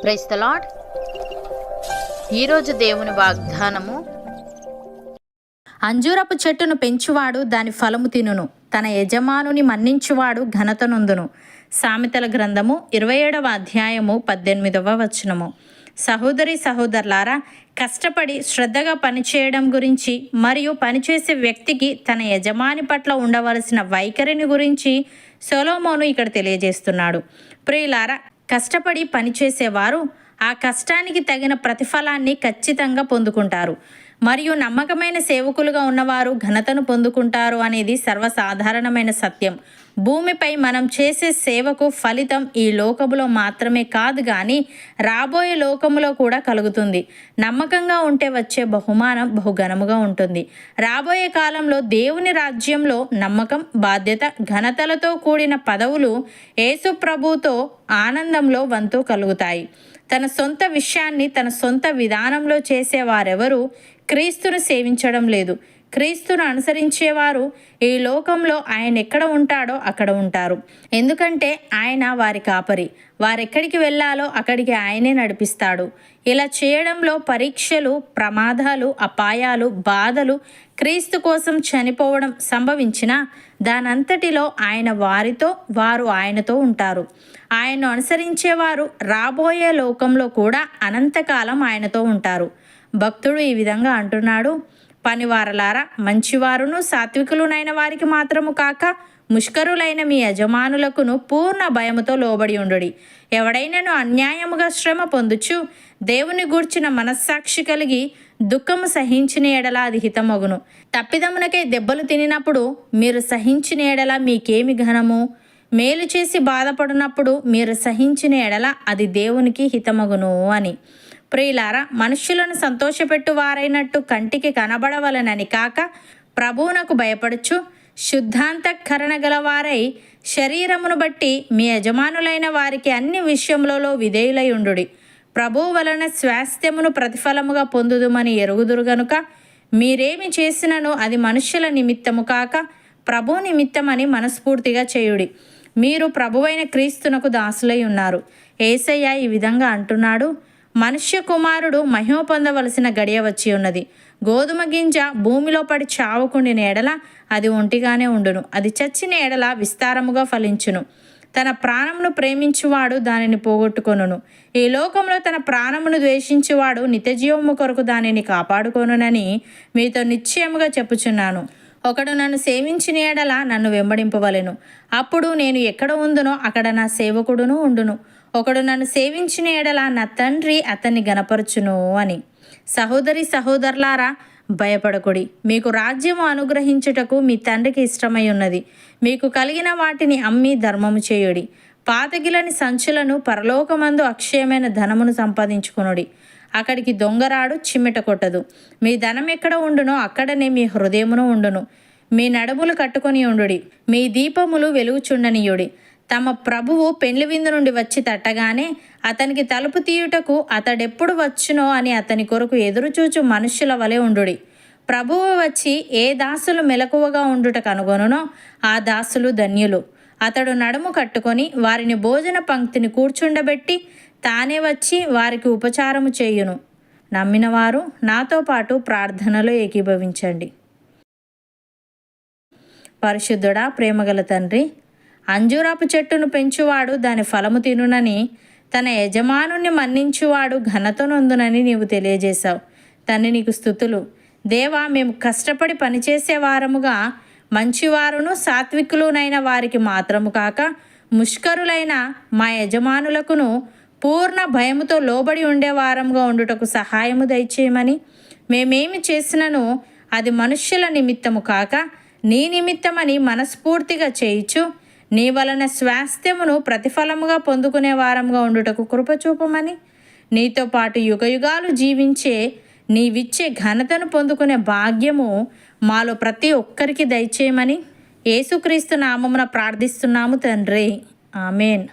Praise the lord. ఈరోజు దేవుని వాగ్దానము, అంజూరపు చెట్టును పెంచువాడు దాని ఫలము తినును, తన యజమానుని మన్నించువాడు ఘనత నొందును. సామెతల గ్రంథము 27వ అధ్యాయము 18వ వచనము. సహోదరి సహోదరులారా, కష్టపడి శ్రద్ధగా పనిచేయడం గురించి మరియు పనిచేసే వ్యక్తికి తన యజమాని పట్ల ఉండవలసిన వైఖరిని గురించి సొలొమోను ఇక్కడ తెలియజేస్తున్నాడు. ప్రియులారా, కష్టపడి పనిచేసేవారు ఆ కష్టానికి తగిన ప్రతిఫలాన్ని ఖచ్చితంగా పొందుకుంటారు. మరియు నమ్మకమైన సేవకులుగా ఉన్నవారు ఘనతను పొందుకుంటారు అనేది సర్వసాధారణమైన సత్యం. భూమిపై మనం చేసే సేవకు ఫలితం ఈ లోకములో మాత్రమే కాదు కానీ రాబోయే లోకములో కూడా కలుగుతుంది. నమ్మకంగా ఉంటే వచ్చే బహుమానం బహుఘనముగా ఉంటుంది. రాబోయే కాలంలో దేవుని రాజ్యంలో నమ్మకం, బాధ్యత, ఘనతలతో కూడిన పదవులు యేసు ప్రభువుతో ఆనందంలో వంతు కలుగుతాయి. తన సొంత విషయాన్ని తన సొంత విధానంలో చేసేవారెవరూ క్రీస్తును సేవించడం లేదు. క్రీస్తును అనుసరించేవారు ఈ లోకంలో ఆయన ఎక్కడ ఉంటాడో అక్కడ ఉంటారు. ఎందుకంటే ఆయన వారి కాపరి. వారెక్కడికి వెళ్ళాలో అక్కడికి ఆయనే నడిపిస్తాడు. ఇలా చేయడంలో పరీక్షలు, ప్రమాదాలు, అపాయాలు, బాధలు, క్రీస్తు కోసం చనిపోవడం సంభవించినా దానంతటిలో ఆయన వారితో, వారు ఆయనతో ఉంటారు. ఆయన్ను అనుసరించేవారు రాబోయే లోకంలో కూడా అనంతకాలం ఆయనతో ఉంటారు. భక్తుడు ఈ విధంగా అంటున్నాడు, పనివారలారా, మంచివారును సాత్వికులునైన వారికి మాత్రము కాక ముష్కరులైన మీ యజమానులకును పూర్ణ భయముతో లోబడి ఉండుడి. ఎవడైనను అన్యాయముగా శ్రమ పొందుచు దేవుని గూర్చిన మనస్సాక్షి కలిగి దుఃఖము సహించిన ఎడల అది హితమగును. తప్పిదమునకై దెబ్బలు తినినప్పుడు మీరు సహించిన ఎడల మీకేమి ఘనము? మేలు చేసి బాధపడినప్పుడు మీరు సహించిన ఎడల అది దేవునికి హితమగును అని. ప్రియులారా, మనుష్యులను సంతోషపెట్టువారైనట్టు కంటికి కనబడవలనని కాక ప్రభువునకు భయపడుచు శుద్ధాంతఃకరణ గలవారై శరీరమును బట్టి మీ యజమానులైన వారికి అన్ని విషయములలో విధేయులై ఉండుడి. ప్రభువు వలన స్వాస్థ్యమును ప్రతిఫలముగా పొందుదుమని ఎరుగుదురు గనుక మీరేమి చేసినను అది మనుష్యుల నిమిత్తము కాక ప్రభు నిమిత్తమని మనస్ఫూర్తిగా చేయుడి. మీరు ప్రభువైన క్రీస్తునకు దాసులై ఉన్నారు. యేసయ్య ఈ విధంగా అంటున్నాడు, మనుష్య కుమారుడు మహిమ పొందవలసిన గడియ వచ్చి ఉన్నది. గోధుమ గింజ భూమిలో పడి చావకుండిన ఎడల అది ఒంటిగానే ఉండును, అది చచ్చిన ఎడల విస్తారముగా ఫలించును. తన ప్రాణమును ప్రేమించువాడు దానిని పోగొట్టుకొనును. ఈ లోకంలో తన ప్రాణమును ద్వేషించువాడు నిత్యజీవము కొరకు దానిని కాపాడుకొనునని మీతో నిశ్చయముగా చెప్పుచున్నాను. ఒకడు నన్ను సేవించిన ఎడల నన్ను వెంబడింపవలెను. అప్పుడు నేను ఎక్కడ ఉందునో అక్కడ నా సేవకుడును ఉండును. ఒకడు నన్ను సేవించిన ఎడల నా తండ్రి అతన్ని గనపరచును అని. సహోదరి సహోదరులారా, భయపడకుడి. మీకు రాజ్యము అనుగ్రహించుటకు మీ తండ్రికి ఇష్టమై ఉన్నది. మీకు కలిగిన వాటిని అమ్మి ధర్మము చేయుడి. పాతగిలని సంచులను పరలోకమందు అక్షయమైన ధనమును సంపాదించుకొనుడి. అక్కడికి దొంగరాడు చిమ్మెట కొట్టదు. మీ ధనం ఎక్కడ ఉండునో అక్కడనే మీ హృదయమును ఉండును. మీ నడుములు కట్టుకొని ఉండుడి. మీ దీపములు వెలుగుచుండనీయుడి. తమ ప్రభువు పెండ్లి విందు నుండి వచ్చి తట్టగానే అతనికి తలుపు తీయుటకు అతడెప్పుడు వచ్చునో అని అతని కొరకు ఎదురుచూచు మనుష్యుల వలె ఉండుడి. ప్రభువు వచ్చి ఏ దాసులు మెలకువగా ఉండుట కనుగొనునో ఆ దాసులు ధన్యులు. అతడు నడుము కట్టుకొని వారిని భోజన పంక్తిని కూర్చుండబెట్టి తానే వచ్చి వారికి ఉపచారము చేయును. నమ్మినవారు నాతో పాటు ప్రార్థనలో ఏకీభవించండి. పరిశుద్ధుడా, ప్రేమగల తండ్రి, అంజూరపు చెట్టును పెంచువాడు దాని ఫలము తినునని, తన యజమానుని మన్నించువాడు ఘనత నొందునని నీవు తెలియజేశావు. తండ్రి, నీకు స్తుతులు. దేవా, మేము కష్టపడి పనిచేసేవారముగా మంచివారును సాత్వికులునైన వారికి మాత్రము కాక ముష్కరులైన మా యజమానులకును పూర్ణ భయముతో లోబడి ఉండేవారముగా ఉండుటకు సహాయము దయచేయమని, మేమేమి చేసినను అది మనుష్యుల నిమిత్తము కాక నీ నిమిత్తమని మనస్ఫూర్తిగా చేయిచు నీ వలన స్వాస్థ్యమును ప్రతిఫలముగా పొందుకునే వారముగా ఉండుటకు కృపచూపమని, నీతో పాటు యుగయుగాలు జీవించే నీవిచ్చే ఘనతను పొందుకునే భాగ్యము మాలో ప్రతి ఒక్కరికి దయచేయమని యేసుక్రీస్తు నామమున ప్రార్థిస్తున్నాము తండ్రి. ఆమెన్.